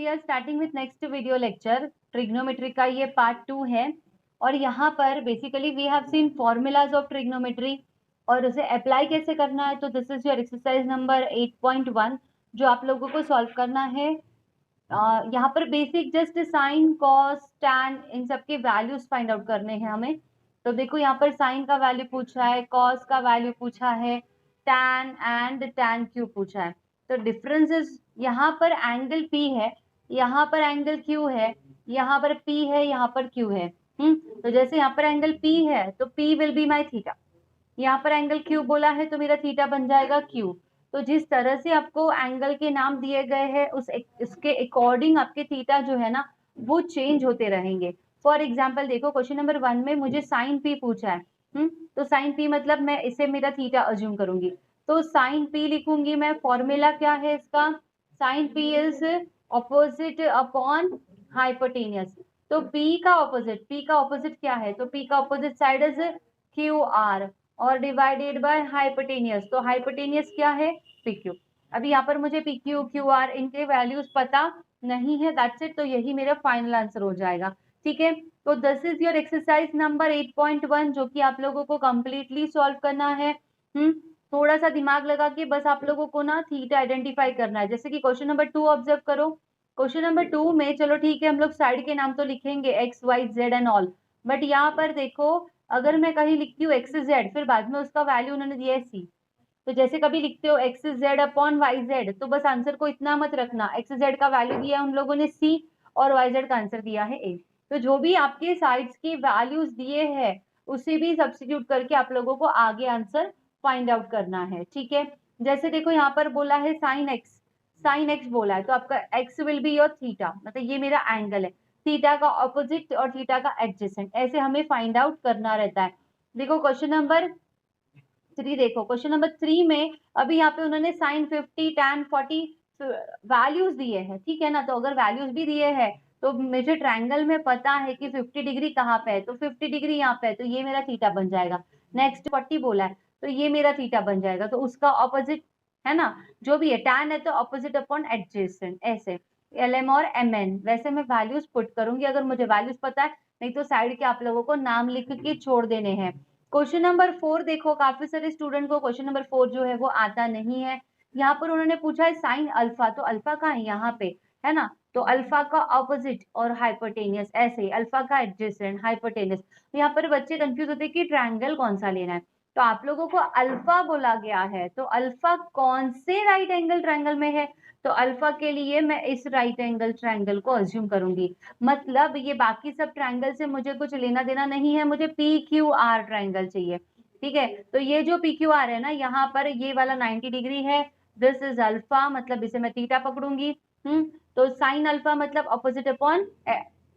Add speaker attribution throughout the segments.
Speaker 1: Are starting with next video lecture trigonometry का ये part 2 है और यहाँ पर basically we have seen formulas of trigonometry और उसे अप्लाई कैसे करना है। तो this is your exercise number 8.1 जो आप लोगों को सॉल्व करना है। यहाँ पर basic just sine cos tan इन सब के वैल्यूज फाइंड आउट करने हैं हमें। तो देखो यहाँ पर साइन का वैल्यू पूछा है, कॉस का वैल्यू पूछा है, टैन एंड टैन क्यूब पूछा है। तो डिफरेंसेस यहाँ पर एंगल P है, यहाँ पर एंगल Q है, यहाँ पर P है, यहाँ पर Q है। तो जैसे यहाँ पर एंगल P है तो P will be my theta, यहाँ पर एंगल Q बोला है तो मेरा थीटा बन जाएगा Q। तो जिस तरह से आपको एंगल के नाम दिए गए हैं इसके अकॉर्डिंग आपके थीटा जो है ना वो चेंज होते रहेंगे। फॉर एग्जाम्पल देखो क्वेश्चन नंबर 1 में मुझे साइन P पूछा है। तो साइन P मतलब मैं इसे मेरा थीटा अज्यूम करूंगी, तो साइन P लिखूंगी मैं। फॉर्मूला क्या है इसका? Sine P is opposite upon hypotenuse. तो P का ऑपोजिट क्या है? तो P का ऑपोजिट साइड इज QR और डिवाइडेड बाय हाइपोटेनियस। तो हाइपोटेनियस क्या है? PQ। अभी यहाँ पर मुझे PQ QR इनके वैल्यूज पता नहीं है, दैट्स इट। तो यही मेरा फाइनल आंसर हो जाएगा। ठीक है, तो this is your exercise number 8.1 जो कि आप लोगों को कंप्लीटली सॉल्व करना है। थोड़ा सा दिमाग लगा के बस आप लोगों को ना थीटा आइडेंटिफाई करना है। जैसे कि क्वेश्चन नंबर 2 ऑब्जर्व करो। क्वेश्चन नंबर 2 में चलो ठीक है हम लोग साइड के नाम तो लिखेंगे X Y Z and all, but यहाँ पर देखो अगर मैं कहीं लिखती हूँ एक्स जेड फिर बाद में उसका वैल्यू उन्होंने दिया है सी, तो जैसे कभी लिखते हो X Z upon Y Z तो बस आंसर को इतना मत रखना, एक्स जेड का वैल्यू दिया है उन लोगों ने सी और वाई जेड का आंसर दिया है ए। तो जो भी आपके साइड्स की वैल्यूज दिए हैं उसे भी सब्स्टिट्यूट करके आप लोगों को आगे आंसर फाइंड आउट करना है। ठीक है, जैसे देखो यहाँ पर बोला है साइन एक्स बोला है तो आपका x will be your theta, मतलब ये मेरा एंगल है, थीटा का ऑपोजिट और थीटा का एडजेसेंट, ऐसे हमें फाइंड आउट करना रहता है। देखो क्वेश्चन नंबर 3 देखो, क्वेश्चन नंबर 3 में अभी यहाँ पे उन्होंने साइन 50 टैन 40 वैल्यूज दिए हैं, ठीक है ना। तो अगर वैल्यूज भी दिए हैं तो मुझे ट्रायंगल में पता है कि 50 डिग्री कहाँ पे है, तो 50 डिग्री यहाँ पे है तो ये मेरा थीटा बन जाएगा। नेक्स्ट 40 बोला है तो ये मेरा थीटा बन जाएगा, तो उसका ऑपोजिट है ना, जो भी है टैन है तो ऑपोजिट अपॉन एडजेसेंट, ऐसे LM और MN वैसे मैं वैल्यूज पुट करूंगी अगर मुझे वैल्यूज पता है, नहीं तो साइड के आप लोगों को नाम लिख के छोड़ देने हैं। क्वेश्चन नंबर 4 देखो, काफी सारे स्टूडेंट को क्वेश्चन नंबर 4 जो है वो आता नहीं है। यहाँ पर उन्होंने पूछा है साइन अल्फा, तो अल्फा कहाँ है? यहाँ पे है ना, तो अल्फा का ऑपोजिट और हाइपोटेनियस, ऐसे ही अल्फा का एडजेसेंट हाइपोटेनियस। तो यहाँ पर बच्चे कंफ्यूज होते हैं कि ट्रायंगल कौन सा लेना है, तो आप लोगों को अल्फा बोला गया है तो अल्फा कौन से राइट एंगल ट्रायंगल में है? तो अल्फा के लिए मैं इस राइट एंगल ट्रायंगल को अज्यूम करूंगी, मतलब ये बाकी सब ट्रायंगल से मुझे कुछ लेना देना नहीं है, मुझे PQR ट्रायंगल चाहिए। ठीक है, तो ये जो PQR है ना यहाँ पर ये वाला 90 डिग्री है, दिस इज अल्फा, मतलब इसे मैं थीटा पकड़ूंगी। तो साइन अल्फा मतलब ऑपोजिट अपॉन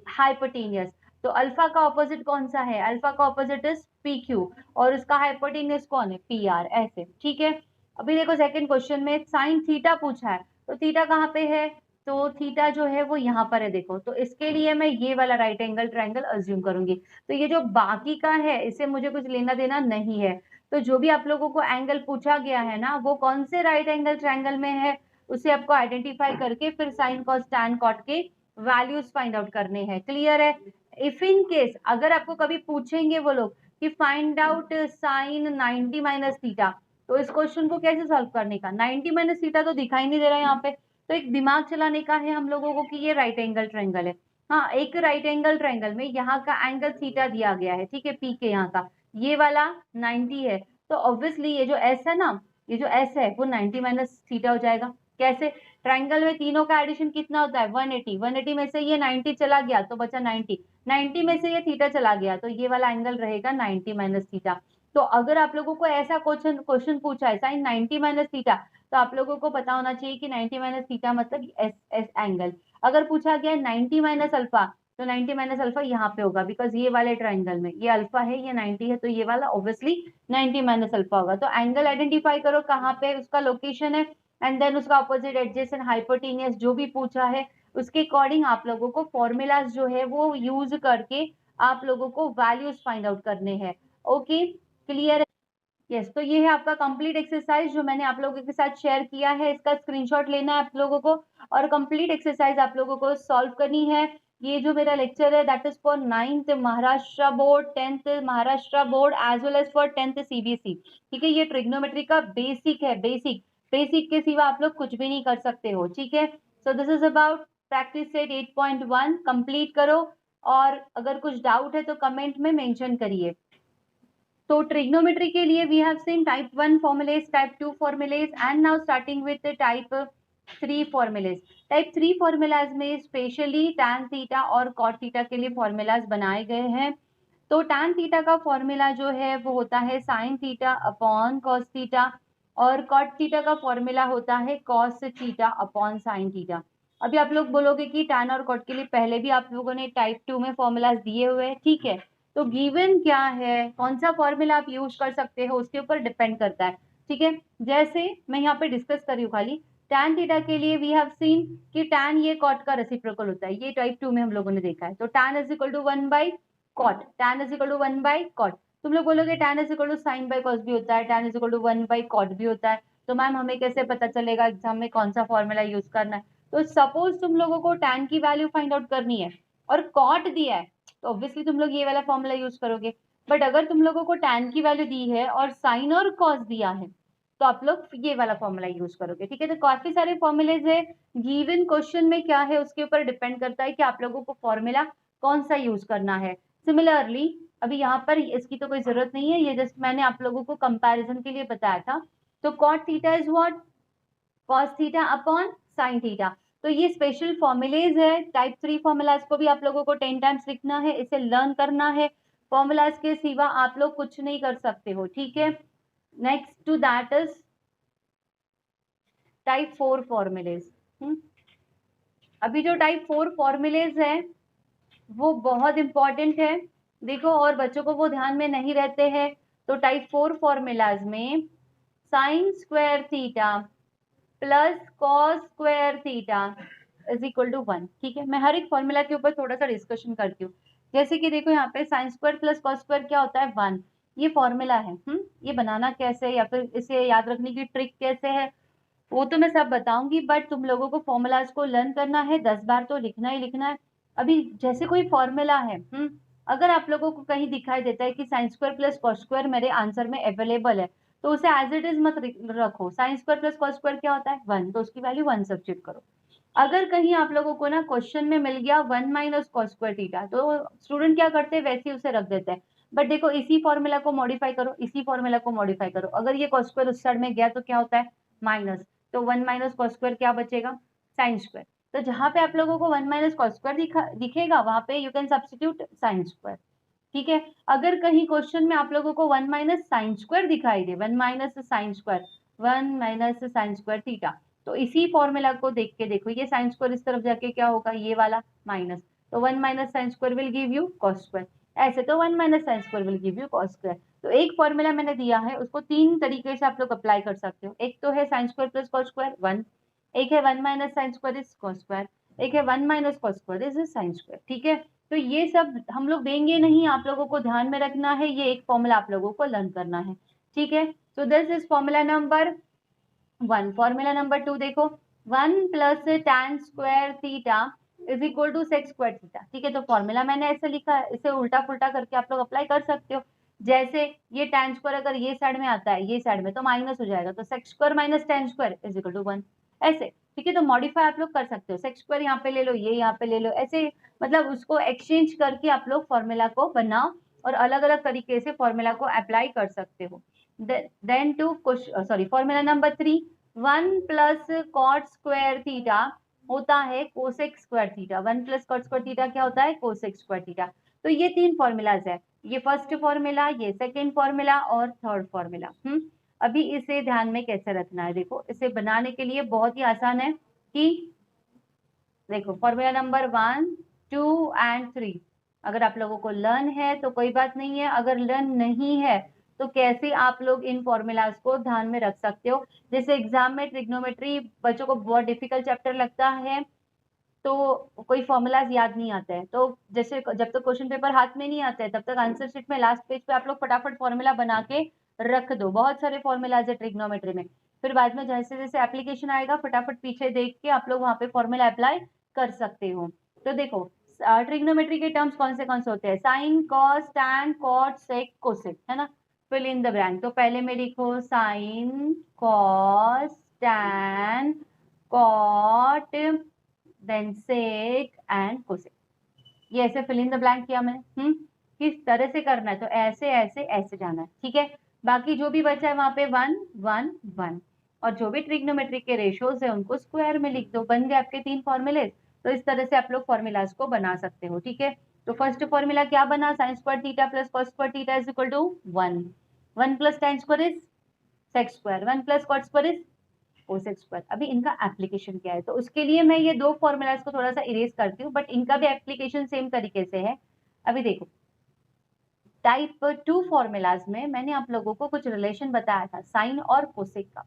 Speaker 1: हाइपोटेनियस, तो अल्फा का ऑपोजिट कौन सा है? अल्फा का ऑपोजिट इज PQ और उसका हाइपोटेनियस कौन है? PR, ऐसे। ठीक है, अभी देखो सेकंड क्वेश्चन में साइन थीटा पूछा है, तो थीटा कहाँ पे है? तो थीटा जो है वो यहाँ पर है, देखो तो इसके लिए मैं ये वाला राइट एंगल ट्रायंगल अज्यूम करूंगी। तो ये जो बाकी का है इसे मुझे कुछ लेना देना नहीं है, तो जो भी आप लोगों को एंगल पूछा गया है ना वो कौन से राइट एंगल ट्रायंगल में है उसे आपको आइडेंटिफाई करके फिर साइन कॉस टैन कॉट के वैल्यूज फाइंड आउट करने हैं। क्लियर है? इफ इन केस अगर आपको कभी पूछेंगे वो लोग कि find out sine 90 minus theta, तो इस क्वेश्चन को कैसे सॉल्व करने का? 90 माइनस थीटा तो दिखाई नहीं दे रहा है यहाँ पे, तो एक दिमाग चलाने का है हम लोगों को कि ये राइट एंगल ट्रायंगल है। हाँ, एक राइट एंगल ट्रायंगल में यहाँ का एंगल थीटा दिया गया है, ठीक है, पी के यहाँ का ये वाला 90 है, तो ऑब्वियसली ये जो एस है ना, ये जो एस है वो 90 माइनस थीटा हो जाएगा। कैसे? ट्रायंगल में तीनों का एडिशन कितना होता है? 180, 180 में से ये 90 चला गया तो बचा 90, 90 में से ये थीटा चला गया तो ये वाला एंगल रहेगा 90 माइनस थीटा। तो अगर आप लोगों को ऐसा क्वेश्चन पूछा है साइन 90 माइनस थीटा, तो आप लोगों को पता होना चाहिए कि 90 माइनस थीटा मतलब एस एस एंगल। अगर पूछा गया 90 माइनस अल्फा, तो 90 माइनस अल्फा यहाँ पे होगा, बिकॉज ये वाले ट्रायंगल में ये अल्फा है ये 90 है, तो ये वाला ऑब्वियसली 90 माइनस अल्फा होगा। तो एंगल आइडेंटिफाई करो कहाँ पे उसका लोकेशन है, एंड देन उसका ऑपोजिट एडजेसेंट हाइपोटेनियस जो भी पूछा है उसके अकॉर्डिंग आप लोगों को फॉर्मूलाज जो है वो यूज करके आप लोगों को वैल्यूज फाइंड आउट करने हैं। Okay, clear? यस तो ये है आपका कंप्लीट एक्सरसाइज जो मैंने आप लोगों के साथ शेयर किया है। इसका स्क्रीनशॉट लेना है आप लोगों को और कंप्लीट एक्सरसाइज आप लोगों को सॉल्व करनी है। ये जो मेरा लेक्चर है that is for 9th Maharashtra board, 10th Maharashtra board as well as for 10th CBSE. ठीक है, ये ट्रिग्नोमेट्री का बेसिक है, बेसिक के सिवा आप लोग कुछ भी नहीं कर सकते हो। ठीक है, so this is about practice set 8.1 complete करो और अगर कुछ डाउट है तो कमेंट में मेंशन करिए। तो ट्रिग्नोमेट्री के लिए we have seen type 1 formulas, type 2 formulas and now starting with type 3 formulas. Type 3 formulas में स्पेशली टैन थीटा और कॉट थीटा के लिए फॉर्मूलाज बनाए गए हैं। तो टैन थीटा का फॉर्मूला जो है वो होता है sine theta upon cos theta और कॉट थीटा का फॉर्मूला होता है cos theta upon sine theta. अभी आप लोग बोलोगे कि टैन और कॉट के लिए पहले भी आप लोगों ने टाइप 2 में फॉर्मूलाज दिए हुए हैं। ठीक है, तो गिवन क्या है, कौन सा फॉर्मूला आप यूज कर सकते हो उसके ऊपर डिपेंड करता है। ठीक है, जैसे मैं यहाँ पे डिस्कस कर रही हूँ खाली टैन थीटा के लिए वी हैव सीन कि टैन ये कॉट का रेसिप्रोकल होता है, ये टाइप 2 में हम लोगों ने देखा है। तो tan is equal to 1 by cot, tan is equal to 1 by cot. तुम लोग बोलोगे tan is equal to sine by cos भी होता है, tan is equal to 1 by cot भी होता है। तो मैम हमें कैसे पता चलेगा एग्जाम में कौन सा फॉर्मूला यूज करना है? तो सपोज तुम लोगों को टैन की वैल्यू फाइंड आउट करनी है और कॉट दिया है तो ऑब्वियसली तुम लोग ये वाला फॉर्मूला यूज करोगे। बट अगर तुम लोगों को टैन की वैल्यू दी है और साइन और कॉस दिया है तो आप लोग ये वाला फॉर्मूला यूज करोगे। ठीक है, तो काफी सारे फॉर्मूलेज है, गिवन क्वेश्चन में क्या है उसके ऊपर डिपेंड करता है कि आप लोगों को फॉर्मूला कौन सा यूज करना है। सिमिलरली अभी यहाँ पर इसकी तो कोई जरूरत नहीं है, ये जस्ट मैंने आप लोगों को कंपैरिजन के लिए बताया था। तो cot theta is what, cos theta upon sine theta. तो ये स्पेशल फॉर्मुलेज है, टाइप 3 फॉर्मुलाज को भी आप लोगों को 10 टाइम्स लिखना है, इसे लर्न करना है। फॉर्मुलाज के सिवा आप लोग कुछ नहीं कर सकते हो। ठीक है, next to that is type 4 formulas. अभी जो टाइप 4 फॉर्मुलेज है वो बहुत इंपॉर्टेंट है, देखो और बच्चों को वो ध्यान में नहीं रहते हैं। तो टाइप 4 फॉर्मुलाज में sine square theta plus cos square theta is equal to 1। ठीक है, मैं हर एक फॉर्मूला के ऊपर थोड़ा सा डिस्कशन करती हूँ। जैसे कि देखो यहाँ पे sine square plus cos square क्या होता है 1, ये फॉर्मूला है। ये बनाना कैसे या फिर इसे याद रखने की ट्रिक कैसे है वो तो मैं सब बताऊंगी, बट तुम लोगों को फॉर्मूलाज को लर्न करना है, 10 बार तो लिखना ही लिखना है। अभी जैसे कोई फॉर्मूला है, अगर आप लोगों को कहीं दिखाई देता है कि sine square plus cos square मेरे आंसर में अवेलेबल है तो उसे एज इट इज मत रखो। Sine square plus cos square क्या होता है 1, तो उसकी वैल्यू 1 सब्स्टिट्यूट करो। अगर कहीं आप लोगों को ना क्वेश्चन में मिल गया 1 माइनस कॉस स्क्वायर थीटा तो स्टूडेंट क्या करते हैं वैसे ही उसे रख देते हैं। बट देखो इसी फॉर्मूला को मॉडिफाई करो, इसी फॉर्मूला को मॉडिफाई करो, अगर ये कॉस स्क्वायर उस साइड में गया तो क्या होता है माइनस, तो 1 माइनस कॉस स्क्वायर क्या बचेगा साइन स्क्वायर। तो जहां पे आप लोगों को 1 माइनस कॉस स्क्वायर दिखेगा वहां पे you can substitute sine square. ठीक है, अगर कहीं क्वेश्चन में आप लोगों को 1 माइनस साइन स्क्वायर दिखाई दे, 1 minus sine square, 1 minus sign square theta, तो इसी फॉर्मूला को देख के देखो ये साइन स्क्वायर इस तरफ जाके क्या होगा ये वाला माइनस, तो 1 minus sine square will give you cos square. ऐसे तो 1 minus sine square will give you cos square. तो एक फॉर्मूला मैंने दिया है उसको 3 तरीके से आप लोग अप्लाई कर सकते हो। एक तो है sine square plus cos square 1, एक है 1 minus sine square is cos square, एक है 1 minus cos square is sine square. ठीक है, तो ये सब हम लोग देंगे नहीं, आप लोगों को ध्यान में रखना है, ये एक फॉर्मूला आप लोगों को लर्न करना है। ठीक है, so this is formula number 1। Formula number 2 देखो, 1 plus tan square theta is equal to sec square theta. ठीक है, तो फॉर्मूला मैंने ऐसे लिखा है, इसे उल्टा पुल्टा करके आप लोग अप्लाई कर सकते हो। जैसे ये टैन स्क्वायर अगर ये साइड में आता है ये साइड में तो माइनस हो जाएगा, तो sec square minus tan square is equal to 1 ऐसे। ठीक है, तो मॉडिफाई आप लोग कर सकते हो, सेक स्क्वायर यहाँ पे ले लो, ये यहाँ पे ले लो, ऐसे मतलब उसको एक्सचेंज करके आप लोग फॉर्मूला को बनाओ और अलग अलग तरीके से फॉर्मूला को अप्लाई कर सकते हो। Then two sorry formula number 3, 1 plus cot square theta होता है cosec square theta. 1 plus cot square theta क्या होता है कोसेक स्क्वायर थीटा। तो ये 3 फॉर्मूलाज है, ये फर्स्ट फॉर्मूला, ये सेकंड फॉर्मूला और थर्ड फॉर्मूला। अभी इसे ध्यान में कैसे रखना है, देखो इसे बनाने के लिए बहुत ही आसान है कि देखो फॉर्मूला नंबर 1, 2 एंड 3 अगर आप लोगों को लर्न है तो कोई बात नहीं है, अगर लर्न नहीं है तो कैसे आप लोग इन फॉर्मूलाज को ध्यान में रख सकते हो। जैसे एग्जाम में ट्रिग्नोमेट्री बच्चों को बहुत डिफिकल्ट चैप्टर लगता है तो कोई फॉर्मूलाज याद नहीं आता है, तो जैसे जब तक क्वेश्चन पेपर हाथ में नहीं आता है तब तक आंसर शीट में लास्ट पेज पे आप लोग फटाफट फॉर्मूला बना के रख दो। बहुत सारे फॉर्मूलाज है ट्रिग्नोमेट्री में, फिर बाद में जैसे जैसे एप्लीकेशन आएगा फटाफट पीछे देख के आप लोग वहां पे फॉर्मूला अप्लाई कर सकते हो। तो देखो ट्रिग्नोमेट्री के टर्म्स कौन से होते हैं, साइन, कॉस, टैन, कॉट, सेक, कोसेक, है ना। फिल इन द ब्लैंक, तो पहले में लिखो sine, cos, tan, cot, then sec and cosec. ये ऐसे फिल इन द ब्लैंक किया मैंने। किस तरह से करना है, तो ऐसे ऐसे ऐसे जाना है, ठीक है। बाकी जो भी बचा है वहां पे 1 1 1, और जो भी ट्रिग्नोमेट्रिक के रेशियोज है उनको स्क्वायर में लिख दो, बन गए आपके 3 फॉर्मूले। तो इस तरह से आप लोग फॉर्मूलाज को बना सकते हो, ठीक है। तो फर्स्ट फॉर्मूला क्या बना, sine square theta plus cos square theta is equal to 1, 1 plus tan square is sec square, 1 plus cot square is cosec square. अभी इनका एप्लीकेशन क्या है, तो उसके लिए मैं ये दो फॉर्मूलाज को थोड़ा सा इरेज करती हूँ, बट इनका भी एप्लीकेशन सेम तरीके से है। अभी देखो टाइप 2 फॉर्मूलाज में मैंने आप लोगों को कुछ रिलेशन बताया था साइन और कोसेक का।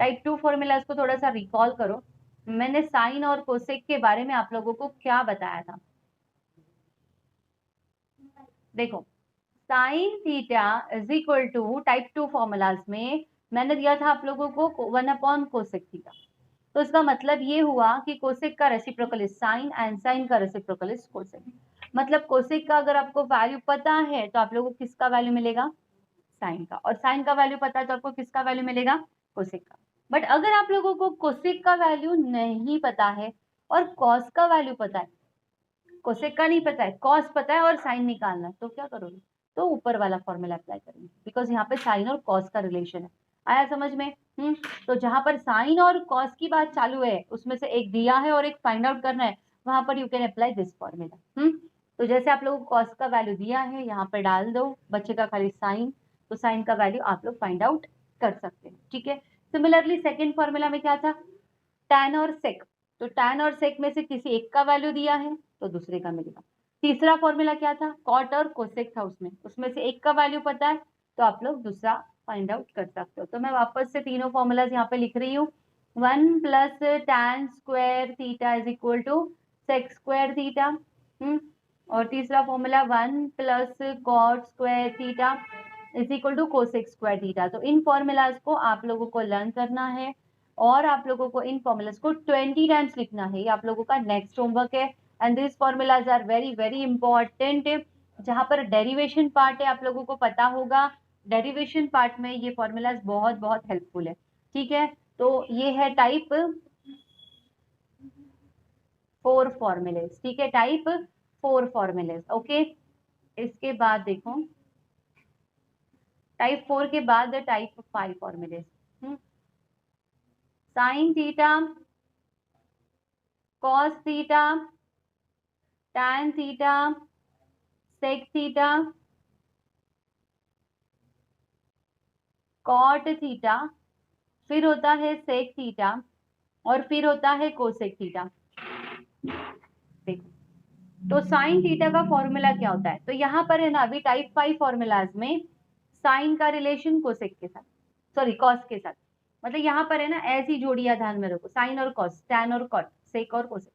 Speaker 1: टाइप 2 फॉर्मूलाज को थोड़ा सा रिकॉल करो, मैंने साइन और कोसेक के बारे में आप लोगों को क्या बताया था। देखो sine theta is equal to type 2 formulas में मैंने दिया था आप लोगों को 1 अपॉन कोसेक थीटा। तो इसका मतलब ये हुआ कि कोसेक का reciprocal is sine and sine का रेसिप्रोकल इज कोसेक। मतलब कोसेक का अगर आपको वैल्यू पता है तो आप लोगों को किसका वैल्यू मिलेगा, साइन का, और साइन का वैल्यू पता है तो आपको किसका वैल्यू मिलेगा, कोसेक का। बट अगर आप लोगों को कोसेक का वैल्यू नहीं पता है और कॉस का वैल्यू पता है, कोसेक का नहीं पता है, कॉस पता है और साइन निकालना है, तो क्या करोगे, तो ऊपर वाला फॉर्मूला अप्लाई करेंगे, बिकॉज यहाँ पे साइन और कॉस का रिलेशन है। आया समझ में। तो जहां पर साइन और कॉस की बात चालू है उसमें से एक दिया है और एक फाइंड आउट करना है, वहां पर you can apply this formula. तो जैसे आप लोगों को कॉस का वैल्यू दिया है यहाँ पर डाल दो, बचेगा खाली साइन, तो साइन का वैल्यू आप लोग फाइंड आउट कर सकते हैं, ठीक है। सिमिलरली सेकेंड फॉर्मूला में क्या था, टैन और सेक, तो टैन और सेक में से किसी एक का वैल्यू दिया है तो दूसरे का मिलेगा। तीसरा फॉर्मूला क्या था, कॉट और कोसेक था, उसमें उसमें से एक का वैल्यू पता है तो आप लोग दूसरा फाइंड आउट कर सकते हो। तो मैं वापस से तीनों फॉर्मूलाज यहाँ पे लिख रही हूँ, 1 plus tan square theta is equal to sec square theta, और तीसरा formula 1 plus cot square theta is equal to cosec square theta. तो इन फॉर्मूलाज को आप लोगों को लर्न करना है और आप लोगों को इन फॉर्मूलाज को 20 टाइम्स लिखना है, ये आप लोगों का नेक्स्ट होमवर्क है। And this formulas are very very important. जहां पर डेरिवेशन पार्ट है आप लोगों को पता होगा, डेरिवेशन पार्ट में ये फॉर्मूलाज बहुत बहुत हेल्पफुल है, ठीक है। तो ये है टाइप 4 फॉर्मूलेज, ठीक है, टाइप 4 फॉर्मूलेज, ओके। इसके बाद देखो टाइप 4 के बाद type 5 formulas, sine theta, cos theta, tan theta, sec theta, cot theta, फिर होता है सेक थीटा और फिर होता है कोसेक थीटा। देखो तो साइन थीटा का फॉर्मूला क्या होता है, तो यहाँ पर है ना अभी टाइप 5 फॉर्मूलाज में साइन का रिलेशन कोसेक के साथ, सॉरी कॉस के साथ, मतलब यहाँ पर है ना ऐसी जोड़ियां ध्यान में रखो, साइन और कॉस, टैन और कॉट, सेक और कोसेक,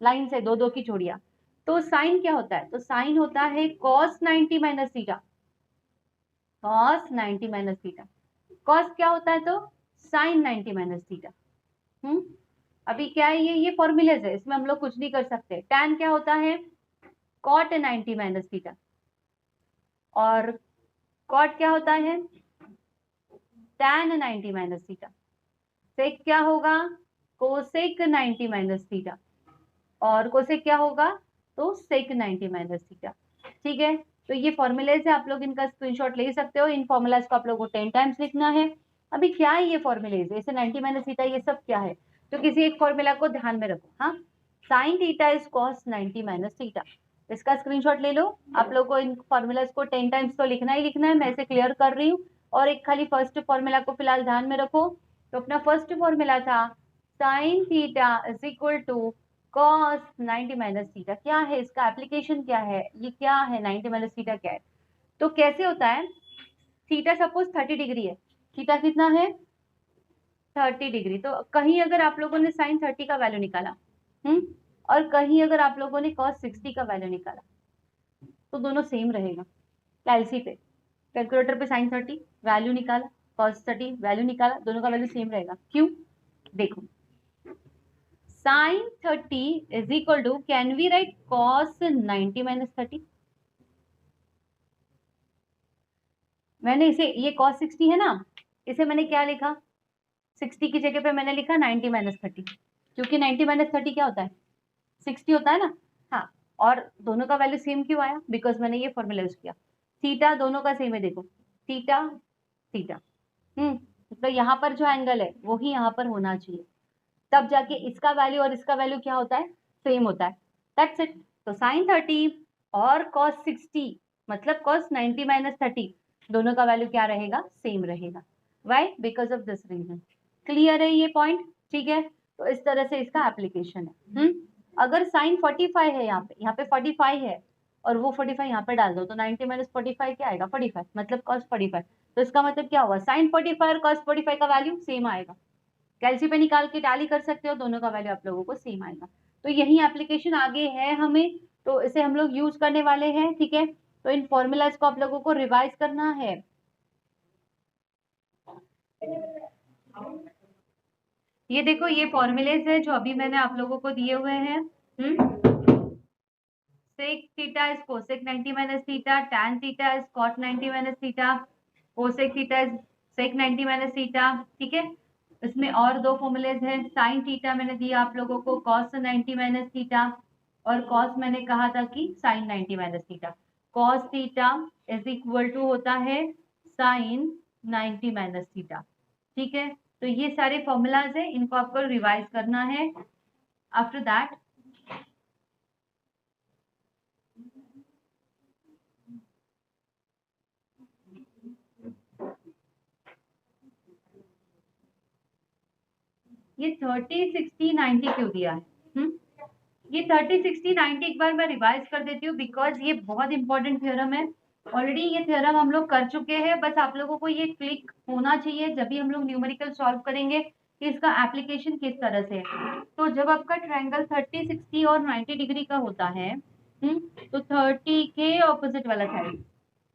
Speaker 1: लाइन से दो दो की जोड़ियां। तो साइन क्या होता है, तो साइन होता है cos 90 minus theta, cos 90 minus theta. Cos क्या होता है, तो साइन 90 माइनस थीटा। अभी क्या है, ये फॉर्मूलेज है, इसमें हम लोग कुछ नहीं कर सकते। टैन क्या होता है, कॉट 90 माइनस थीटा, और कॉट क्या होता है, टैन 90 माइनस थीटा। सेक क्या होगा, कोसेक 90 माइनस थीटा, और कोसेक क्या होगा, तो सेक 90 माइनस थीटा, ठीक है। तो ये फॉर्मूलेज है, आप लोग इनका स्क्रीनशॉट ले सकते हो। इन फॉर्मूलाज को आप लोगों को 10 टाइम्स लिखना है। अभी क्या है ये फॉर्मूलेज, जैसे 90 माइनस थीटा, ये सब क्या है, तो किसी एक फॉर्मूला को ध्यान में रखो। हाँ, sign theta is cos 90 minus theta, इसका स्क्रीनशॉट ले लो। आप लोग को इन फॉर्मूलाज को 10 टाइम्स तो लिखना ही लिखना है, मैं इसे क्लियर कर रही हूँ। और एक खाली फर्स्ट फॉर्मूला को फिलहाल ध्यान में रखो। तो अपना फर्स्ट फॉर्मूला था sine theta is equal to cos 90 minus theta. क्या है इसका एप्लीकेशन, क्या है ये, क्या है 90 माइनस थीटा क्या है, तो कैसे होता है, थीटा सपोज 30 डिग्री है, थीटा कितना है 30 डिग्री, तो कहीं अगर आप लोगों ने साइन 30 का वैल्यू निकाला, और कहीं अगर आप लोगों ने कॉस 60 का वैल्यू निकाला, तो दोनों सेम रहेगा कैलसी पे। कैलकुलेटर पे साइन 30 वैल्यू निकाला, कॉस 30 वैल्यू निकाला, दोनों का वैल्यू सेम रहेगा। क्यों? देखो sine 30 is equal to, can we write cos 90 minus 30। मैंने इसे, ये कॉस 60 है ना, इसे मैंने क्या लिखा, 60 की जगह पे मैंने लिखा 90 माइनस 30, क्योंकि 90 माइनस 30 क्या होता है, 60 होता है ना। हाँ, और दोनों का वैल्यू सेम क्यों आया, बिकॉज मैंने ये फॉर्मूला यूज किया। थीटा दोनों का सेम है, देखो थीटा थीटा, तो यहाँ पर जो एंगल है वो ही यहाँ पर होना चाहिए, तब जाके इसका वैल्यू और इसका वैल्यू क्या होता है, सेम होता है। That's it. तो साइन 30 और कॉस 60 मतलब कॉस 90 माइनस 30, दोनों का वैल्यू क्या रहेगा, सेम रहेगा। Why? Because of this reason. Clear है ये पॉइंट? ठीक है, तो इस तरह से इसका एप्लीकेशन है। अगर साइन 45 है, यहाँ पे 45 है और वो 45 यहाँ पे डाल दो, तो 90 माइनस 45 क्या आएगा, 45, मतलब कॉस 45। तो इसका मतलब क्या हुआ, साइन 45 और कॉस 45 का वैल्यू सेम आएगा। कैलसी पे निकाल के टैली कर सकते हो, दोनों का वैल्यू आप लोगों को सेम आएगा। तो यही एप्लीकेशन आगे है हमें, तो इसे हम लोग यूज करने वाले हैं। ठीक है, तो इन फॉर्मूलाज को आप लोगों को रिवाइज करना है। ये देखो, ये फॉर्मूलेज है जो अभी मैंने आप लोगों को दिए हुए हैं। Sec theta is cosec 90 minus theta, tan theta is cot 90 minus theta, cosec theta is sec 90 minus theta. ठीक है, इसमें और दो फॉर्मूलेज हैं। साइन थीटा मैंने दिया आप लोगों को कॉस 90 माइनस थीटा, और कॉस मैंने कहा था कि sine 90 minus theta. Cos theta is equal to होता है साइन 90 माइनस थीटा। ठीक है, तो ये सारे फॉर्मूलाज हैं, इनको आपको रिवाइज करना है। आफ्टर दैट ये 30 60 90 क्यों दिया है? ये 30 60 90 एक बार मैं रिवाइज कर देती हूँ, बिकॉज ये बहुत इंपॉर्टेंट थ्योरम है। ऑलरेडी ये थ्योरम हम लोग कर चुके हैं, बस आप लोगों को ये क्लिक होना चाहिए जब भी हम लोग न्यूमेरिकल सॉल्व करेंगे कि इसका एप्लीकेशन किस तरह से है। तो जब आपका ट्रायंगल 30 60 और 90 डिग्री का होता है, तो 30 के ऑपोजिट वाला साइड,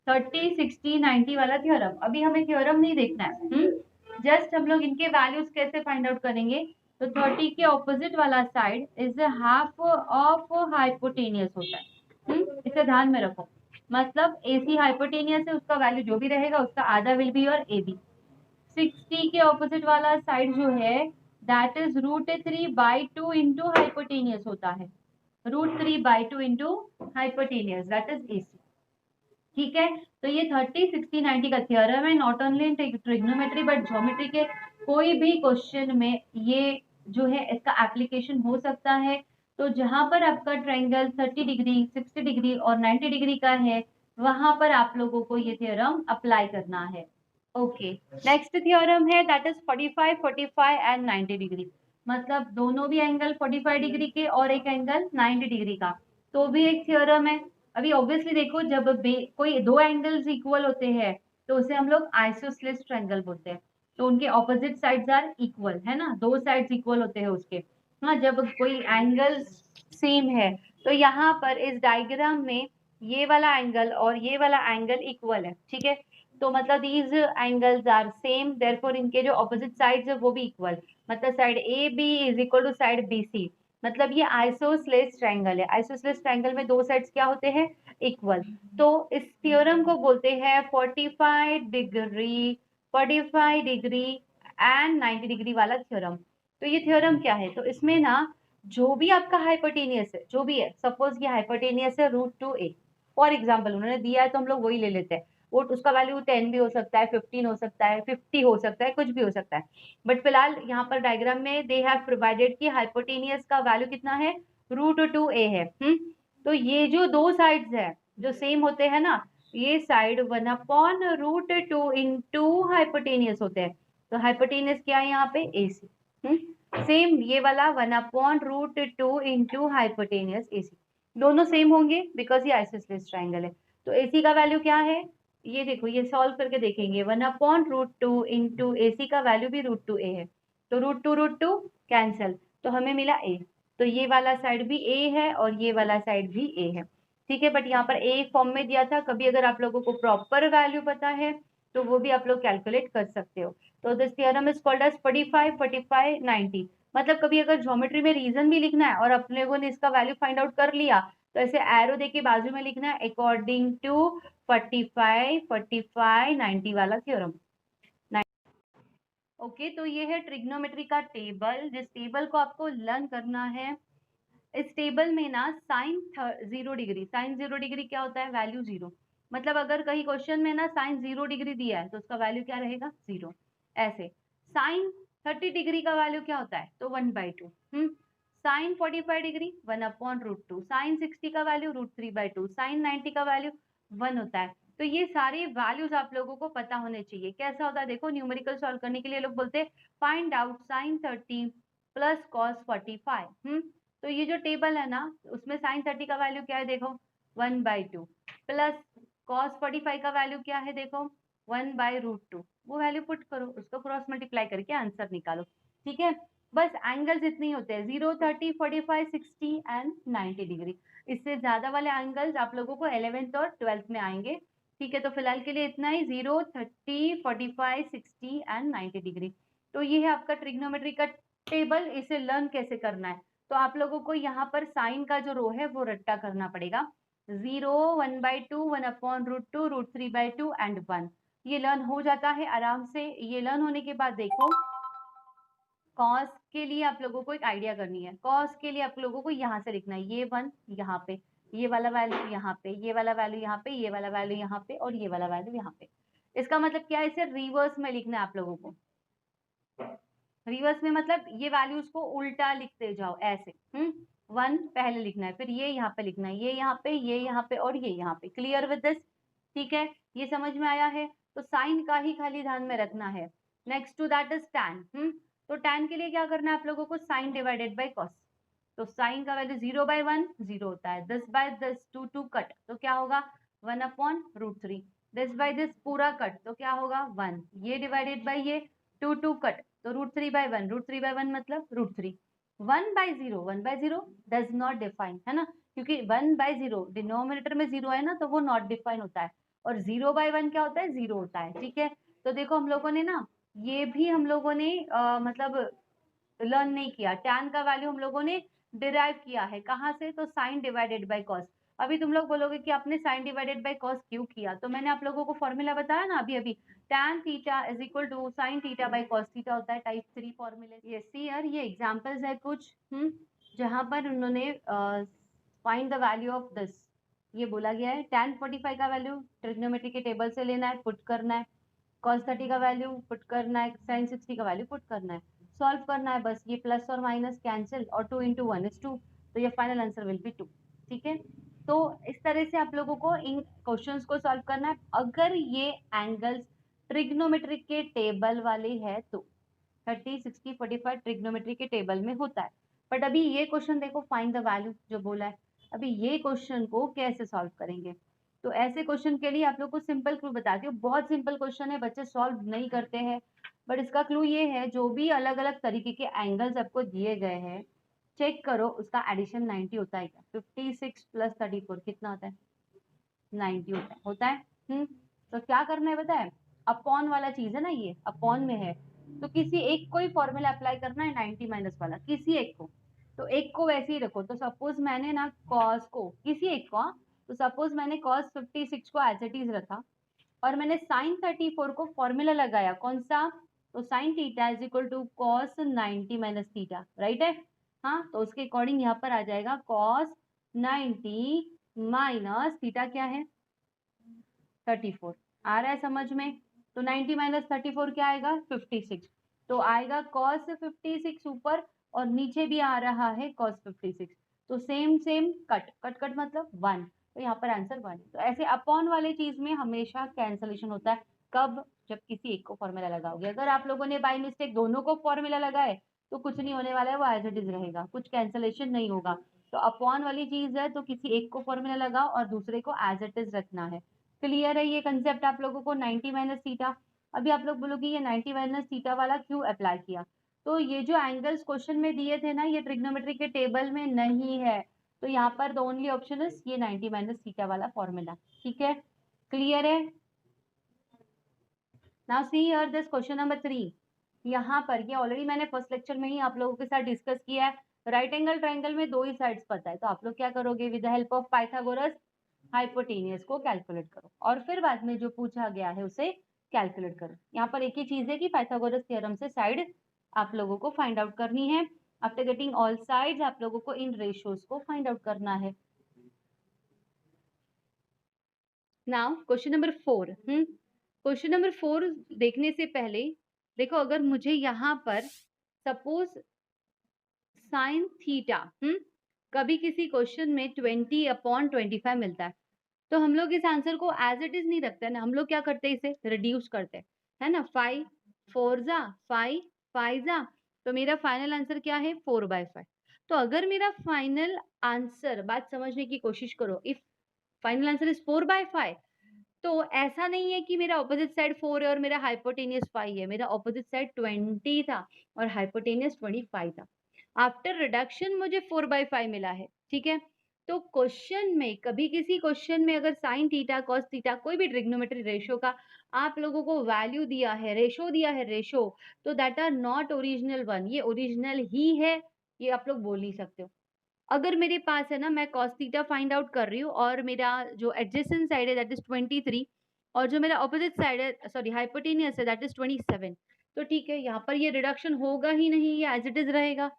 Speaker 1: 30 60 90 वाला थ्योरम, अभी हमें थ्योरम नहीं देखना है, जस्ट हम लोग इनके वैल्यूज कैसे फाइंड आउट करेंगे। तो 30 के ऑपोजिट वाला side is half of hypotenuse होता है। इसे ध्यान में रखो, मतलब AC हाइपोटेनियस है, उसका वैल्यू जो भी रहेगा उसका आधा विल बी और AB। 60 के ऑपोजिट वाला साइड जो है दैट इज √3/2 इंटू हाइपोटेनियस होता है, √3/2 into hypotenuse, that is AC। ठीक है, तो ये 30 60 90 का थ्योरम है, not only in trigonometry but geometry के कोई भी क्वेश्चन में ये जो है इसका एप्लीकेशन हो सकता है। तो जहां पर आपका ट्रायंगल 30 डिग्री 60 डिग्री और 90 डिग्री का है, वहां पर आप लोगों को ये थ्योरम अप्लाई करना है। ओके, नेक्स्ट थ्योरम है दैट इज 45 45 एंड 90 डिग्री, मतलब दोनों भी एंगल 45 डिग्री के और एक एंगल 90 डिग्री का, तो भी एक थ्योरम है। अभी ऑब्वियसली देखो, जब कोई दो एंगल्स इक्वल होते हैं तो उसे हम लोग आइसोसेलेस ट्रायंगल बोलते हैं, तो उनके ऑपोजिट साइड्स आर इक्वल, है ना, दो साइड्स इक्वल होते हैं उसके। हाँ, जब कोई एंगल सेम है, तो यहाँ पर इस डायग्राम में ये वाला एंगल और ये वाला एंगल इक्वल है। ठीक है, तो मतलब these angles are same, therefore इनके जो ऑपोजिट साइड्स है वो भी इक्वल, मतलब side AB is equal to side BC, मतलब ये आइसोसेलेस ट्रायंगल है। आइसोसेलेस ट्रायंगल में दो साइड्स क्या होते हैं, इक्वल। तो इस थ्योरम को बोलते हैं 45 डिग्री 45 डिग्री एंड 90 डिग्री वाला थ्योरम। तो ये थ्योरम क्या है, तो इसमें ना जो भी आपका हाइपोटेनियस है, जो भी है, सपोज ये हाइपोटेनियस है √2a, फॉर एग्जाम्पल उन्होंने दिया है तो हम लोग वही ले लेते हैं। वो उसका वैल्यू 10 भी हो सकता है, 15 हो सकता है, 50 हो सकता है, कुछ भी हो सकता है। बट फिलहाल यहाँ पर डायग्राम में दे हैव प्रोवाइडेड कि हाइपोटेनियस का वैल्यू कितना है, √2a है। तो ये जो दो साइड्स है जो सेम होते हैं ना, ये साइड 1/√2 इंटू हाइपोटेनियस होते हैं। तो हाइपोटेनियस क्या है यहाँ पे, AC। सेम ये वाला 1/√2 इंटू हाइपोटेनियस AC, दोनों सेम होंगे बिकॉज ये आइसोसेलेस ट्रायंगल है। तो AC का वैल्यू क्या है, ये देखो, ये सॉल्व करके देखेंगे, 1/√2 इंटू AC का वैल्यू भी √2a है, तो √2 कैंसल, तो हमें मिला a। तो ये वाला साइड भी a है और ये वाला साइड भी a है। ठीक है, बट यहाँ पर ए फॉर्म में दिया था। कभी अगर आप लोगों को प्रॉपर वैल्यू पता है तो वो भी आप लोग कैलकुलेट कर सकते हो। तो this theorem is called as 45, 45, 90। मतलब कभी अगर ज्योमेट्री में रीजन भी लिखना है और अपने लोगों ने इसका वैल्यू फाइंड आउट कर लिया तो ऐसे एरो देके बाजू में लिखना है अकॉर्डिंग टू 45, 45, 90 वाला थ्योरम। ओके, तो ये है ट्रिग्नोमेट्री का टेबल, जिस टेबल को आपको लर्न करना है। इस टेबल में ना साइन 0 डिग्री, साइन 0 डिग्री क्या होता है? वैल्यू 0। मतलब अगर कहीं क्वेश्चन में ना साइन 0 डिग्री दिया है तो उसका वैल्यू क्या रहेगा? 0। ऐसे साइन 30 डिग्री का वैल्यू क्या होता है? तो 1/2। Sign 45 degree 1/√2। साइन 60 का वैल्यू √3/2। साइन 90 का वैल्यू 1 होता है। तो ये सारे वैल्यूज आप लोगों को पता होने चाहिए। कैसा होता है देखो, न्यूमेरिकल सॉल्व करने के लिए लोग बोलते हैं find out sine 30 plus cos 45। तो ये जो टेबल है ना उसमें साइन 30 का वैल्यू क्या है देखो 1/2 प्लस कॉस 45 का वैल्यू क्या है देखो 1/√2। वो वैल्यू पुट करो, उसको क्रॉस मल्टीप्लाई करके आंसर निकालो। ठीक है, बस एंगल्स इतने ही होते हैं 0, 30, 45, 60 एंड 90 डिग्री। इससे ज्यादा वाले एंगल्स आप लोगों को 11th और 12th में आएंगे। ठीक है, तो फिलहाल के लिए इतना ही 0, 30, 45, 60 एंड 90 डिग्री। तो ये है आपका ट्रिग्नोमेट्री का टेबल। इसे लर्न कैसे करना है तो आप लोगों को यहाँ पर साइन का जो रो है वो रट्टा करना पड़ेगा। 0, 1/2, 1/√2, √3/2 एंड 1। ये लर्न हो जाता है आराम से। ये लर्न होने के बाद देखो कॉस के लिए आप लोगों को एक आइडिया करनी है। कॉस के लिए आप लोगों को यहाँ से लिखना है ये 1 यहाँ पे, ये वाला वैल्यू यहाँ पे, ये वाला वैल्यू यहाँ पे, ये वाला वैल्यू यहाँ पे और ये वाला वैल्यू यहाँ पे। इसका मतलब क्या है? इसे रिवर्स में लिखना है आप लोगों को। रिवर्स में मतलब ये वैल्यूज को उल्टा लिखते जाओ ऐसे। 1 पहले लिखना है, फिर ये यहाँ पे लिखना है, ये यहाँ पे, ये यहाँ पे और ये यहाँ पे। Clear with this? ठीक है, ये समझ में आया है? तो साइन का ही खाली ध्यान में रखना है। Next to that is tan. तो टैन के लिए क्या करना है आप लोगों को? Sine divided by cos. तो साइन का वैल्यू 0/1 0 होता है। 10/10 2 कट तो क्या होगा 1/√3। दिस बाय दिस पूरा कट तो क्या होगा 1। ये डिवाइडेड बाई ये 2 कट तो √3/1। √3/1 मतलब √3। 1/0, 1/0 डज नॉट डिफाइन है ना, क्योंकि 1/0 डिनोमिनेटर में 0 है ना तो वो नॉट डिफाइन होता है। और 0/1 क्या होता है? 0 होता है। ठीक है, तो देखो हम लोगों ने ना ये भी हम लोगों ने मतलब लर्न नहीं किया। टैन का वैल्यू हम लोगों ने डिराइव किया है कहाँ से? तो साइन डिवाइडेड बाय कॉस। अभी तुम लोग बोलोगे कि आपने साइन डिवाइडेड बाय कॉस क्यों किया? तो मैंने आप लोगों को फॉर्मूला बताया ना अभी अभी, tan theta is equal to sine theta by cos theta होता है। टाइप 3 फॉर्मूले। यस यार, ये एग्जांपल्स है कुछ जहां पर उन्होंने find the value of this ये बोला गया है। tan 45 का वैल्यू ट्रिग्नोमेट्री के टेबल से लेना है, पुट करना है। cos 30 का वैल्यू पुट करना है, sin 60 का वैल्यू पुट करना है, सॉल्व करना है। बस ये प्लस और माइनस कैंसिल और 2 × 1 = 2। तो ये फाइनल आंसर विल बी 2। ठीक है, तो इस तरह से आप लोगों को इन क्वेश्चंस को सॉल्व करना है अगर ये एंगल्स ट्रिग्नोमेट्री के टेबल वाले है तो। 30, 60, 45 ट्रिग्नोमेट्री के टेबल में होता है। बट अभी ये क्वेश्चन देखो फाइंड द वैल्यू जो बोला है, अभी ये क्वेश्चन को कैसे सॉल्व करेंगे? तो ऐसे क्वेश्चन के लिए आप लोग को सिंपल क्लू बताती हूँ। बहुत सिंपल क्वेश्चन है, बच्चे सॉल्व नहीं करते हैं, बट इसका क्लू ये है जो भी अलग अलग तरीके के एंगल्स आपको दिए गए हैं चेक करो उसका एडिशन 90 होता है क्या? 56 + 34 कितना होता है? 90 होता है। तो क्या करना है पता है? अपॉन वाला चीज है ना, ये अपॉन में है तो किसी एक को ही फॉर्मूला अप्लाई करना है 90 माइनस वाला, किसी एक को। तो एक को वैसे ही रखो। तो सपोज मैंने ना कॉस को किसी एक को तो सपोज मैंने कॉस 56 को एज इट इज रखा और मैंने साइन 34 को फॉर्मूला लगाया कौन सा? तो sine theta is equal to cos 90 minus theta, right है? हाँ, तो उसके अकॉर्डिंग यहाँ पर आ जाएगा कॉस 90 माइनस थीटा क्या है? 34। आ रहा है समझ में? तो 90 माइनस 34 क्या आएगा? 56। तो आएगा कॉस 56 ऊपर और नीचे भी आ रहा है कॉस 56। तो same same cut cut cut मतलब 1। तो यहाँ पर आंसर 1। तो ऐसे अपॉन वाले चीज में हमेशा कैंसलेशन होता है। कब? जब किसी एक को फॉर्मूला लगाओगे। अगर आप लोगों ने बाय मिस्टेक दोनों को फॉर्मूला लगाए तो कुछ नहीं होने वाला है, वो एज इट इज रहेगा, कुछ कैंसलेशन नहीं होगा। तो अपॉन वाली चीज है तो किसी एक को फॉर्मूला लगाओ और दूसरे को एज इट इज रखना है। क्लियर है ये कंसेप्ट आप लोगों को? 90 माइनस थीटा। अभी आप लोग बोलोगे ये 90 माइनस थीटा वाला क्यों अप्लाई किया? तो ये जो एंगल्स क्वेश्चन में दिए थे ना ये ट्रिग्नोमेट्री के टेबल में नहीं है, तो यहाँ पर द ओनली ऑप्शन इज ये 90 माइनस थीटा वाला फॉर्मूला। ठीक है, क्लियर है? Now see here this question number 3। यहाँ पर ये ऑलरेडी मैंने फर्स्ट लेक्चर में ही आप लोगों के साथ डिस्कस किया है। राइट एंगल ट्राइंगल में 2 ही साइड्स पता है, तो आप लोग क्या करोगे, with the help of Pythagoras hypotenuse को कैलकुलेट करो और फिर बाद में जो पूछा गया है उसे कैलकुलेट करो। यहाँ पर एक ही चीज है कि पाइथागोरस थ्योरम से साइड आप लोगों को फाइंड आउट करनी है। आफ्टर गेटिंग ऑल साइड्स आप लोगों को इन रेशियोज को फाइंड आउट करना है। Now question number 4। Question number 4 देखने से पहले देखो, अगर मुझे यहाँ पर सपोज साइन थीटा कभी किसी क्वेश्चन में 20/25 मिलता है, तो हम लोग इस आंसर को एज इट इज नहीं रखते ना, हम लोग क्या करते हैं, इसे रिड्यूस करते हैं, है ना। 5 4 जा 5 5 जा, तो मेरा फाइनल आंसर क्या है, 4/5। तो अगर मेरा फाइनल आंसर, बात समझने की कोशिश करो, इफ फाइनल आंसर इज 4/5, तो ऐसा नहीं है कि मेरा ऑपोजिट साइड 4 है और मेरा हाइपोटेनियस 5 है। मेरा ऑपोजिट साइड 20 था और हाइपोटेनियस 25 था। आफ्टर रिडक्शन मुझे 4/5 मिला है। ठीक है, तो क्वेश्चन में कभी किसी क्वेश्चन में अगर साइन थीटा कॉस थीटा कोई भी ट्रिग्नोमेट्री रेशियो का आप लोगों को वैल्यू दिया है, रेशो दिया है, रेशो, तो that are not original one, ये ओरिजिनल ही है, ये आप लोग बोल नहीं सकते हो। अगर मेरे पास है ना, मैं cos थीटा फाइंड आउट कर रही हूँ और मेरा जो एडजेसेंट साइड है दैट इज 23 और जो मेरा ऑपोजिट साइड है, सॉरी हाइपोटेनियस है, दैट इज 27, तो ठीक है, यहाँ पर ये रिडक्शन होगा ही नहीं, ये एज इट इज रहेगा।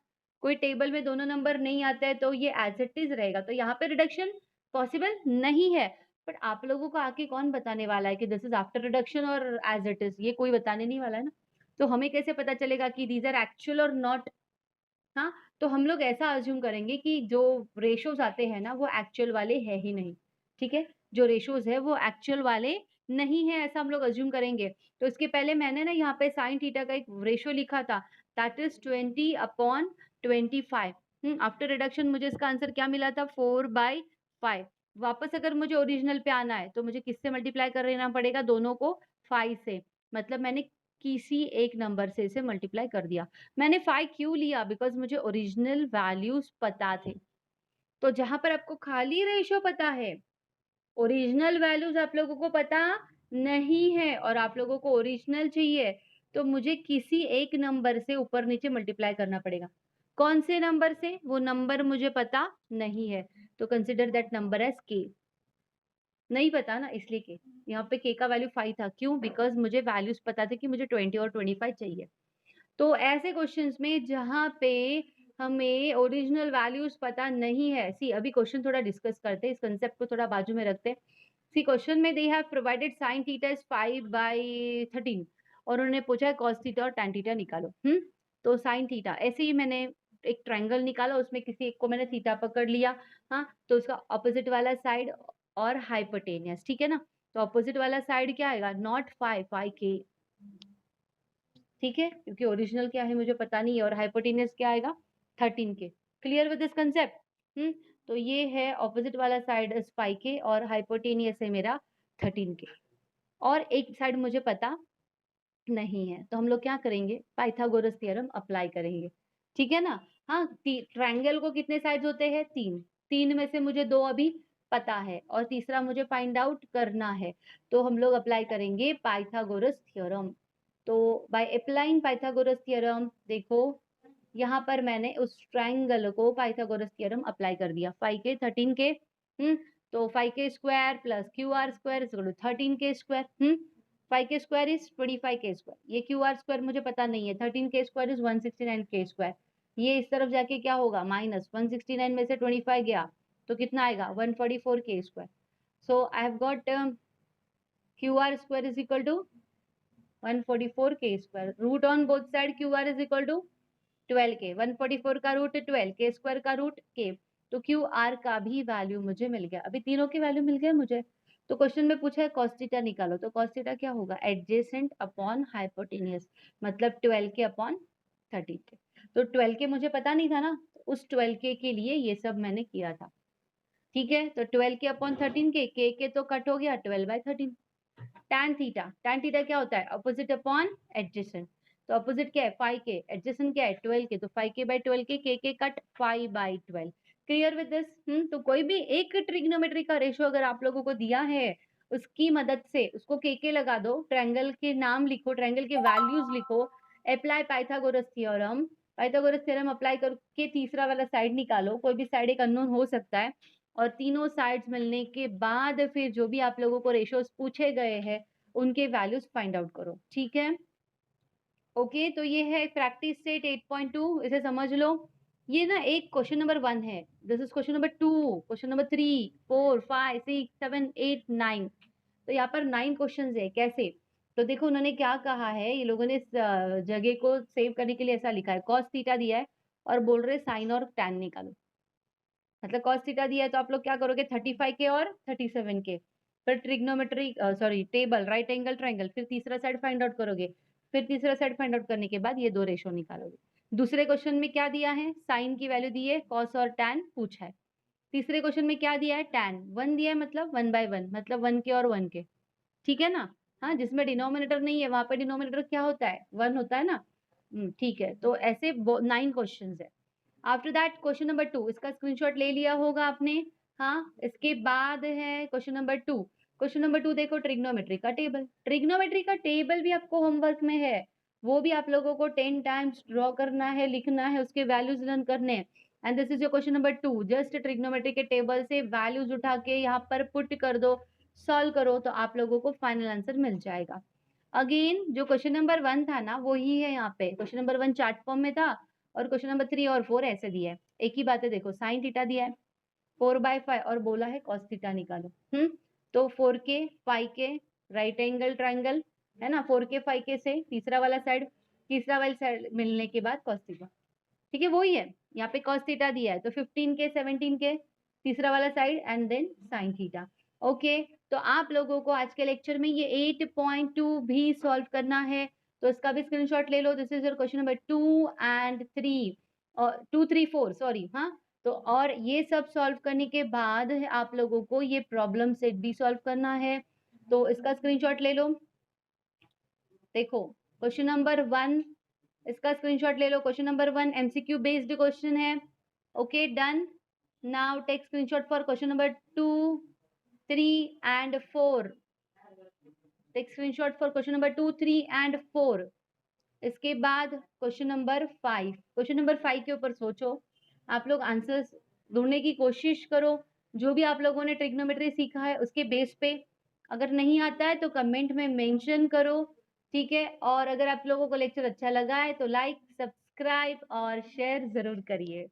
Speaker 1: कोई टेबल में दोनों नंबर नहीं आता है तो ये एज इट इज रहेगा, तो यहाँ पे रिडक्शन पॉसिबल नहीं है। बट आप लोगों को आके कौन बताने वाला है कि दिस इज आफ्टर रिडक्शन और एज इट इज, ये कोई बताने नहीं वाला है ना। तो हमें कैसे पता चलेगा कि दीज आर एक्चुअल और नॉट। हाँ, तो हम लोग ऐसा अज्यूम करेंगे कि जो रेशोज आते हैं ना वो एक्चुअल वाले है ही नहीं। ठीक है, जो रेशोज है वो एक्चुअल वाले नहीं है, ऐसा हम लोग अज्यूम करेंगे। तो इसके पहले मैंने ना यहाँ पे साइन थीटा का एक रेशो लिखा था, दैट इज 20/25। आफ्टर रिडक्शन मुझे इसका आंसर क्या मिला था, 4/5। वापस अगर मुझे ओरिजिनल पे आना है तो मुझे किससे मल्टीप्लाई कर लेना पड़ेगा, दोनों को 5 से। मतलब मैंने किसी एक नंबर से इसे मल्टीप्लाई कर दिया। मैंने 5 क्यों लिया, बिकॉज मुझे ओरिजिनल वैल्यूज पता थे। तो जहां पर आपको खाली रेशियो पता है, ओरिजिनल वैल्यूज आप लोगों को पता नहीं है और आप लोगों को ओरिजिनल चाहिए, तो मुझे किसी एक नंबर से ऊपर नीचे मल्टीप्लाई करना पड़ेगा। कौन से नंबर से, वो नंबर मुझे पता नहीं है, तो कंसिडर दैट नंबर एज के। नहीं पता ना, इसलिए के, यहाँ पे के का वैल्यू 5 था, क्यों, बिकॉज मुझे वैल्यूज पता थे कि मुझे 20 और 25 चाहिए। तो ऐसे क्वेश्चंस में जहां पे हमें ओरिजिनल वैल्यूज पता नहीं है, सी अभी क्वेश्चन थोड़ा डिस्कस करते हैं, इस कंसेप्ट को थोड़ा बाजू में रखते हैं। सी क्वेश्चन में they have provided sign theta is 5/13 और उन्होंने पूछा है cos थीटा और tan थीटा निकालो। तो साइन थीटा, ऐसे ही मैंने एक ट्रायंगल निकाला, उसमें किसी एक को मैंने थीटा पकड़ लिया, हाँ, तो उसका ऑपोजिट वाला साइड और हाइपोटेनियस, ठीक है ना। तो ऑपोजिट वाला साइड क्या आएगा, नॉट 5 के, ठीक है, क्योंकि ओरिजिनल क्या है मुझे पता नहीं है, और हाइपोटेनियस क्या आएगा, 13 के। Clear with this concept. तो ये है ऑपोजिट वाला साइड इज 5 के और हाइपोटेनियस है मेरा 13 के, और एक साइड मुझे पता नहीं है, तो हम लोग क्या करेंगे, पाइथागोरस थ्योरम अप्लाई करेंगे। ठीक है ना। हाँ, ट्रायंगल को कितने साइड्स होते हैं, 3। 3 में से मुझे 2 अभी पता है और तीसरा मुझे फाइंड आउट करना है, तो हम लोग अप्लाई करेंगे पाइथागोरस थ्योरम। तो बाय अप्लाइंग पाइथागोरस थ्योरम, देखो यहाँ पर मैंने उस ट्रायंगल को पाइथागोरस थ्योरम अप्लाई कर दिया, 5 के 13 के। तो 5 के square plus Q R square is equal to 13 के स्क्वायर। 5 के स्क्वायर इज 25 के स्क्वायर, ये क्यू आर स्क्वायर मुझे पता नहीं है, 13 के स्क्वायर इज 169 के स्क्वायर। ये इस तरफ जाके क्या होगा, माइनस 169 में से 25 गया तो कितना आएगा, 144 के square. So I have got Q R square is equal to 144 के square, root on both side Q R is equal to 12 के, 144 का रूट 12 के स्क्वायर का रूट के, तो क्यू आर का भी वैल्यू मुझे मिल गया, अभी तीनों के वैल्यू मिल गए मुझे। तो क्वेश्चन में पूछा है cos थीटा निकालो, तो cos थीटा क्या होगा, एडजेसेंट अपॉन हाइपोटेनियस, मतलब 12 के अपॉन 13 के। तो 12 के मुझे पता नहीं था ना, उस 12 के लिए ये सब मैंने किया था। ठीक है, तो 12 के अपॉन 13 के तो कट हो गया, 12/13। tan थीटा क्या होता है, अपोजिट अपॉन एडजेसेंट, तो अपोजिट क्या है 5 के, एडजेसेंट क्या है 12 के, तो 5 के बाई 12 के कट 5/12। Clear with this? तो कोई भी एक ट्रिग्नोमेट्री का रेशियो अगर आप लोगों को दिया है, उसकी मदद से उसको के लगा दो, ट्रायंगल के नाम लिखो, ट्रायंगल के वैल्यूज लिखो, apply Pythagoras theorem, Pythagoras theorem apply करके तीसरा वाला साइड निकालो, कोई भी साइड एक अननोन हो सकता है, और तीनों साइड्स मिलने के बाद फिर जो भी आप लोगों को रेशियोज पूछे गए हैं उनके वैल्यूज फाइंड आउट करो, ठीक है? ओके, तो ये है प्रैक्टिस सेट 8.2, इसे समझ लो। ये ना एक क्वेश्चन नंबर 1 है, this is question number 2, question number 3, 4, 5, 6, 7, 8, 9। तो यहाँ पर 9 क्वेश्चंस है। कैसे? तो देखो उन्होंने क्या कहा है, ये लोगों ने इस जगह को सेव करने के लिए ऐसा लिखा है, कॉस थीटा दिया है और बोल रहे साइन और टैन निकालो। मतलब कॉस थीटा दिया है तो आप लोग क्या करोगे, 35 के और 37 के, फिर trigonometry sorry table right angle triangle, फिर तीसरा साइड फाइंड आउट करोगे, फिर तीसरा साइड फाइंड आउट करने के बाद ये दो रेशो निकालोगे। दूसरे क्वेश्चन में क्या दिया है, साइन की वैल्यू दी है, कॉस और टैन पूछा है। तीसरे क्वेश्चन में क्या दिया है, टैन 1 दिया है, मतलब 1/1, मतलब 1 के और 1 के, ठीक है ना? हाँ, जिसमें डिनोमिनेटर नहीं है वहां पे डिनोमिनेटर क्या होता है, 1 होता है ना। ठीक है, तो ऐसे 9 क्वेश्चन है। आफ्टर दैट क्वेश्चन नंबर 2, इसका स्क्रीनशॉट ले लिया होगा आपने। हाँ, इसके बाद है क्वेश्चन नंबर 2। क्वेश्चन नंबर 2 देखो, ट्रिग्नोमेट्री का टेबल, ट्रिग्नोमेट्री का टेबल भी आपको होमवर्क में है, वो भी आप लोगों को 10 टाइम्स ड्रॉ करना है, लिखना है, उसके वैल्यूज लर्न करने हैं। And this is your question number 2, just trigonometry के टेबल से वैल्यूज उठा के यहाँ पर पुट कर दो, सॉल्व करो, तो आप लोगों को फाइनल आंसर मिल जाएगा। अगेन जो क्वेश्चन नंबर 1 था ना, वही है यहाँ पे, क्वेश्चन नंबर 1 चार्ट फॉर्म में था, और क्वेश्चन नंबर 3 और 4 ऐसे दिया है। एक ही बात है, देखो साइन थीटा दिया है 4/5 और बोला है कॉस थीटा निकालो। तो 4 के 5 के राइट एंगल ट्रायंगल है ना, 4 के 5 के से तीसरा वाला साइड, तीसरा वाला साइड मिलने के बाद कॉस थीटा, ठीक है, वही है। यहाँ पे कॉस थीटा दिया है तो 15 के 17 के तीसरा वाला side and then sine theta. Okay, तो आप लोगों को आज के लेक्चर में ये 8.2 भी सॉल्व करना है, तो इसका भी स्क्रीनशॉट ले लो। This is your question number 2 and 3 और 2, 3, 4 सॉरी। हाँ, तो और ये सब सॉल्व करने के बाद आप लोगों को ये प्रॉब्लम सेट भी सॉल्व करना है, तो इसका स्क्रीनशॉट ले लो। देखो क्वेश्चन नंबर 1, इसका स्क्रीनशॉट ले लो। Question number 1 MCQ based question है। Okay done. Now take screenshot for question number 2, 3 and 4। Take screenshot for question number 2, 3 and 4। इसके बाद क्वेश्चन नंबर 5, क्वेश्चन नंबर 5 के ऊपर सोचो, आप लोग आंसर्स ढूंढने की कोशिश करो, जो भी आप लोगों ने ट्रिग्नोमेट्री सीखा है उसके बेस पे। अगर नहीं आता है तो कमेंट में मेंशन करो, ठीक है? और अगर आप लोगों को लेक्चर अच्छा लगा है तो लाइक, सब्सक्राइब और शेयर जरूर करिए।